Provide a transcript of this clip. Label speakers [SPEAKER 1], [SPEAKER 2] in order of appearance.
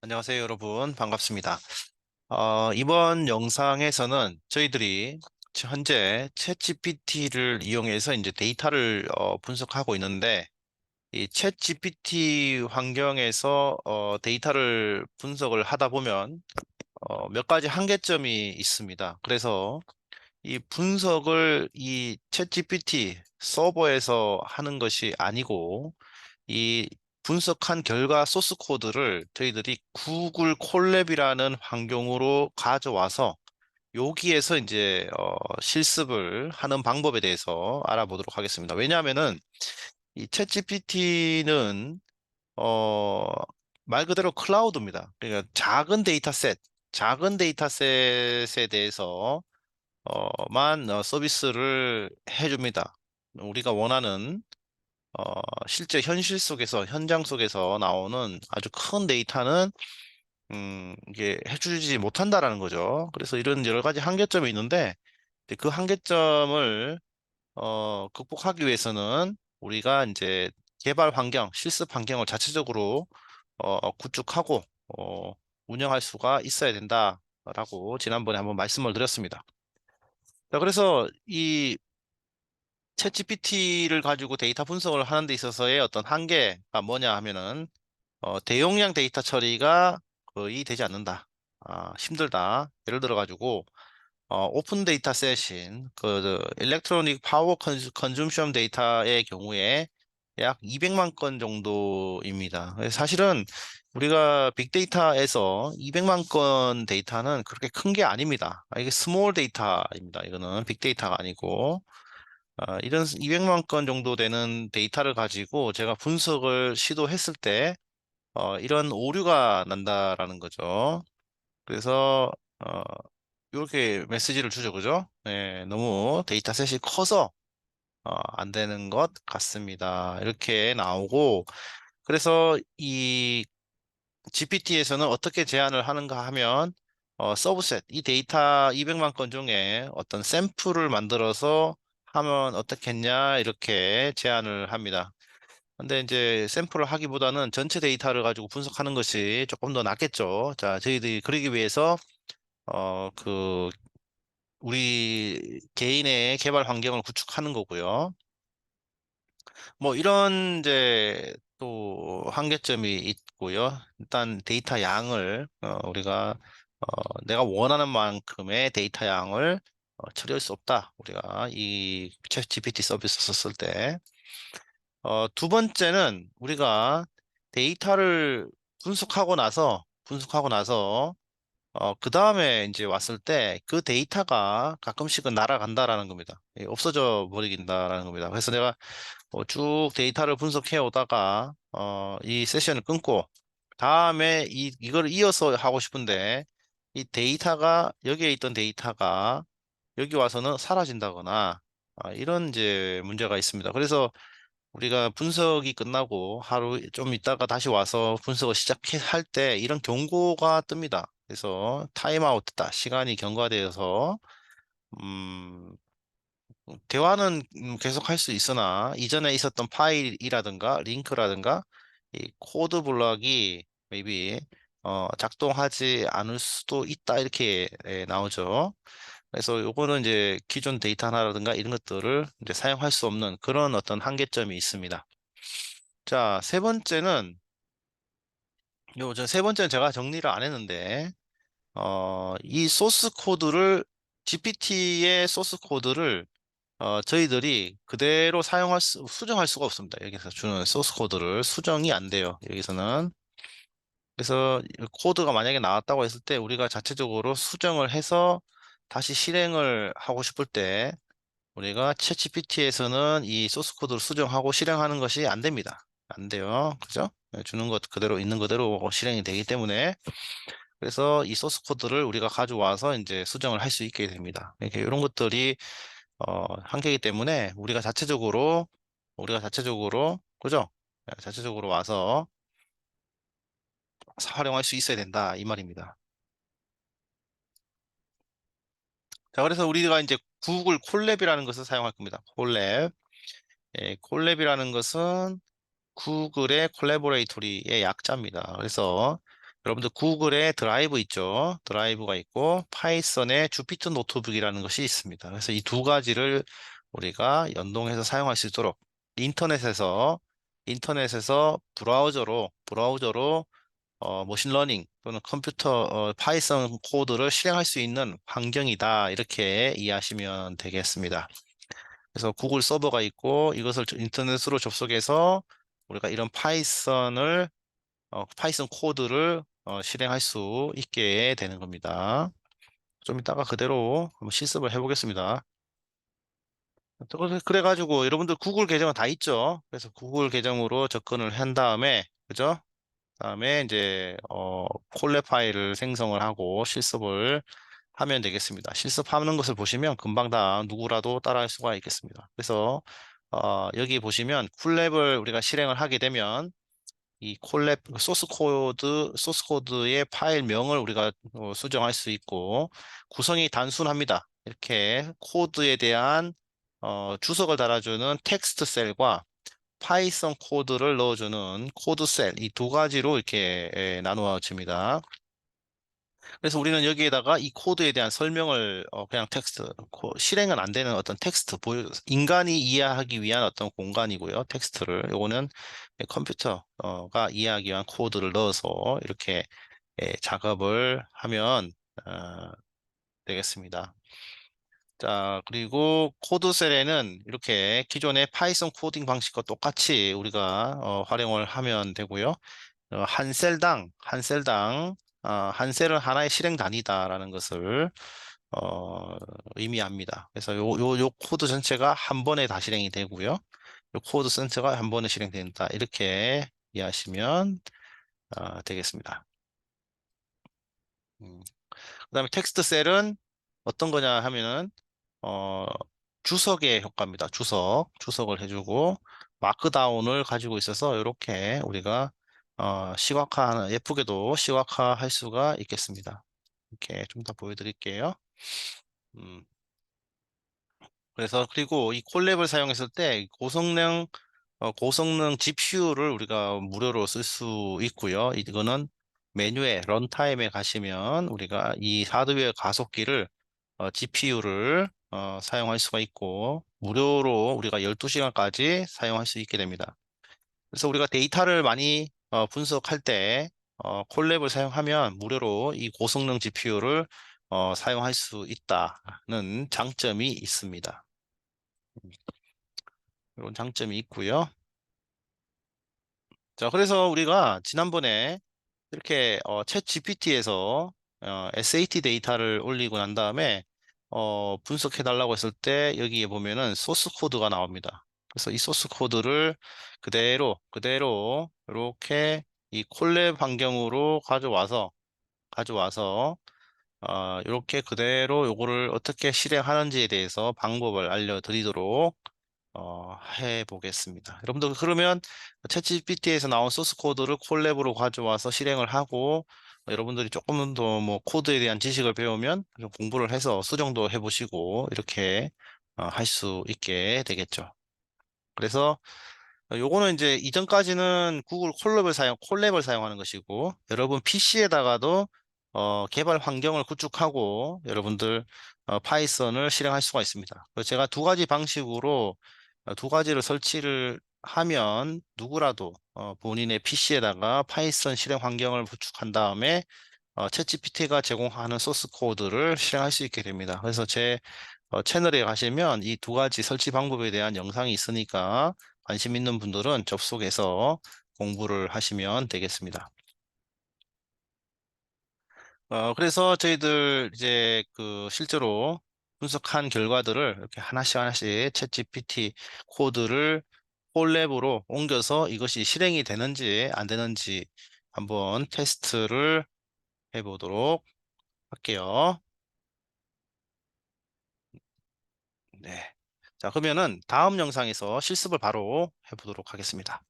[SPEAKER 1] 안녕하세요, 여러분. 반갑습니다. 이번 영상에서는 저희들이 현재 챗GPT를 이용해서 이제 데이터를 분석하고 있는데, 이 챗GPT 환경에서 데이터를 분석을 하다 보면 몇 가지 한계점이 있습니다. 그래서 이 분석을 이 챗GPT 서버에서 하는 것이 아니고, 이 분석한 결과 소스 코드를 저희들이 구글 콜랩이라는 환경으로 가져와서 여기에서 이제 실습을 하는 방법에 대해서 알아보도록 하겠습니다. 왜냐하면은 이 챗GPT는 어, 말 그대로 클라우드입니다. 그러니까 작은 데이터셋에 대해서 만 서비스를 해줍니다. 우리가 원하는 실제 현실 속에서, 현장 속에서 나오는 아주 큰 데이터는, 이게 해주지 못한다라는 거죠. 그래서 이런 여러 가지 한계점이 있는데, 이제 그 한계점을, 극복하기 위해서는 우리가 이제 개발 환경, 실습 환경을 자체적으로, 구축하고, 운영할 수가 있어야 된다라고 지난번에 한번 말씀을 드렸습니다. 자, 그래서 이 챗GPT를 가지고 데이터 분석을 하는 데 있어서의 어떤 한계가 뭐냐 하면은 대용량 데이터 처리가 거의 되지 않는다. 힘들다. 예를 들어 가지고 오픈 데이터 셋인 그 일렉트로닉 파워 컨줌션 데이터의 경우에 약 200만 건 정도입니다. 그래서 사실은 우리가 빅데이터에서 200만 건 데이터는 그렇게 큰 게 아닙니다. 이게 스몰 데이터입니다. 이거는 빅데이터가 아니고 이런 200만 건 정도 되는 데이터를 가지고 제가 분석을 시도했을 때 이런 오류가 난다라는 거죠. 그래서 이렇게 메시지를 주죠, 그죠? 네, 너무 데이터셋이 커서 안 되는 것 같습니다. 이렇게 나오고 그래서 이 GPT에서는 어떻게 제안을 하는가 하면 서브셋, 이 데이터 200만 건 중에 어떤 샘플을 만들어서 하면 어떻겠냐 이렇게 제안을 합니다. 근데 이제 샘플을 하기보다는 전체 데이터를 가지고 분석하는 것이 조금 더 낫겠죠. 자, 저희들이 그러기 위해서 그 우리 개인의 개발 환경을 구축하는 거고요. 뭐 이런 이제 또 한계점이 있고요. 일단 데이터 양을 우리가 내가 원하는 만큼의 데이터 양을 처리할 수 없다. 우리가 이 챗 GPT 서비스 썼을 때. 두 번째는 우리가 데이터를 분석하고 나서 그 다음에 이제 왔을 때 그 데이터가 가끔씩은 날아간다라는 겁니다. 없어져 버리긴다라는 겁니다. 그래서 내가 쭉 데이터를 분석해 오다가 이 세션을 끊고 다음에 이걸 이어서 하고 싶은데 이 데이터가 여기에 있던 데이터가 여기 와서는 사라진다거나 이런 이제 문제가 있습니다. 그래서 우리가 분석이 끝나고 하루 좀 있다가 다시 와서 분석을 시작할 때 이런 경고가 뜹니다. 그래서 타임아웃했다. 시간이 경과되어서 음, 대화는 계속 할 수 있으나 이전에 있었던 파일이라든가 링크라든가 이 코드 블럭이 maybe 작동하지 않을 수도 있다 이렇게 나오죠. 그래서 요거는 이제 기존 데이터 하나라든가 이런 것들을 이제 사용할 수 없는 그런 어떤 한계점이 있습니다. 자, 세 번째는 제가 정리를 안 했는데 이 소스 코드를 GPT의 소스 코드를 저희들이 그대로 수정할 수가 없습니다. 여기서 주는 소스 코드를 수정이 안 돼요. 여기서는. 그래서 이 코드가 만약에 나왔다고 했을 때 우리가 자체적으로 수정을 해서 다시 실행을 하고 싶을 때 우리가 챗GPT에서는 이 소스 코드를 수정하고 실행하는 것이 안 됩니다. 안 돼요. 그죠? 네, 주는 것 그대로 있는 그대로 실행이 되기 때문에 그래서 이 소스 코드를 우리가 가져와서 이제 수정을 할 수 있게 됩니다. 이렇게 이런 것들이 한계이기 때문에 우리가 자체적으로 그죠? 네, 자체적으로 와서 활용할 수 있어야 된다 이 말입니다. 자, 그래서 우리가 이제 구글 콜랩이라는 것을 사용할 겁니다. 콜랩. 예, 콜랩이라는 것은 구글의 콜라보레이토리의 약자입니다. 그래서 여러분들 구글에 드라이브 있죠? 드라이브가 있고 파이썬의 주피터 노트북이라는 것이 있습니다. 그래서 이 두 가지를 우리가 연동해서 사용할 수 있도록 인터넷에서 브라우저로 머신러닝 또는 컴퓨터 파이썬 코드를 실행할 수 있는 환경이다. 이렇게 이해하시면 되겠습니다. 그래서 구글 서버가 있고 이것을 인터넷으로 접속해서 우리가 이런 파이썬 코드를 실행할 수 있게 되는 겁니다. 좀 이따가 그대로 한번 실습을 해보겠습니다. 그래가지고 여러분들 구글 계정은 다 있죠. 그래서 구글 계정으로 접근을 한 다음에, 그죠? 다음에 이제 콜랩 파일을 생성을 하고 실습을 하면 되겠습니다. 실습하는 것을 보시면 금방 다 누구라도 따라할 수가 있겠습니다. 그래서 여기 보시면 쿨랩을 우리가 실행을 하게 되면 이 콜랩 소스 코드의 파일명을 우리가 수정할 수 있고 구성이 단순합니다. 이렇게 코드에 대한 주석을 달아주는 텍스트 셀과 파이썬 코드를 넣어주는 코드 셀, 이 두 가지로 이렇게 나누어집니다. 그래서 우리는 여기에다가 이 코드에 대한 설명을 그냥 실행은 안 되는 어떤 인간이 이해하기 위한 어떤 공간이고요. 텍스트를 요거는 컴퓨터가 이해하기 위한 코드를 넣어서 이렇게 작업을 하면 되겠습니다. 자, 그리고 코드 셀에는 이렇게 기존의 파이썬 코딩 방식과 똑같이 우리가 활용을 하면 되고요. 한 셀은 하나의 실행 단위다라는 것을 어, 의미합니다. 그래서 요 코드 전체가 한 번에 다 실행이 되고요. 요 코드 전체가 한 번에 실행된다. 이렇게 이해하시면 되겠습니다. 그다음에 텍스트 셀은 어떤 거냐 하면은 어, 주석의 효과입니다. 주석을 해주고 마크다운을 가지고 있어서 이렇게 우리가 예쁘게도 시각화할 수가 있겠습니다. 이렇게 좀 더 보여드릴게요. 음, 그래서 그리고 이 콜랩을 사용했을 때 고성능 GPU를 우리가 무료로 쓸 수 있고요. 이거는 메뉴에 런타임에 가시면 우리가 이 하드웨어 가속기를 GPU를 사용할 수가 있고 무료로 우리가 12시간까지 사용할 수 있게 됩니다. 그래서 우리가 데이터를 많이 분석할 때 콜랩을 사용하면 무료로 이 고성능 GPU를 사용할 수 있다는 장점이 있습니다. 이런 장점이 있고요. 자, 그래서 우리가 지난번에 이렇게 챗 GPT에서 SAT 데이터를 올리고 난 다음에 분석해 달라고 했을 때 여기에 보면은 소스 코드가 나옵니다. 그래서 이 소스 코드를 그대로 이렇게 이 콜랩 환경으로 가져와서 이렇게 그대로 요거를 어떻게 실행하는지에 대해서 방법을 알려드리도록 해보겠습니다. 여러분들 그러면 챗GPT에서 나온 소스 코드를 콜랩으로 가져와서 실행을 하고 여러분들이 조금 더 뭐 코드에 대한 지식을 배우면 좀 공부를 해서 수정도 해보시고 이렇게 할 수 있게 되겠죠. 그래서 요거는 이제 이전까지는 구글 콜랩을 사용하는 것이고 여러분 PC에다가도 개발 환경을 구축하고 여러분들 파이썬을 실행할 수가 있습니다. 그래서 제가 두 가지 방식으로 두 가지를 설치를 하면 누구라도 본인의 PC에다가 파이썬 실행 환경을 구축한 다음에 챗GPT가 제공하는 소스 코드를 실행할 수 있게 됩니다. 그래서 제 채널에 가시면 이 두 가지 설치 방법에 대한 영상이 있으니까 관심 있는 분들은 접속해서 공부를 하시면 되겠습니다. 그래서 저희들 이제 그 실제로 분석한 결과들을 이렇게 하나씩 챗 GPT 코드를 콜랩으로 옮겨서 이것이 실행이 되는지 안 되는지 한번 테스트를 해보도록 할게요. 네. 자, 그러면은 다음 영상에서 실습을 바로 해보도록 하겠습니다.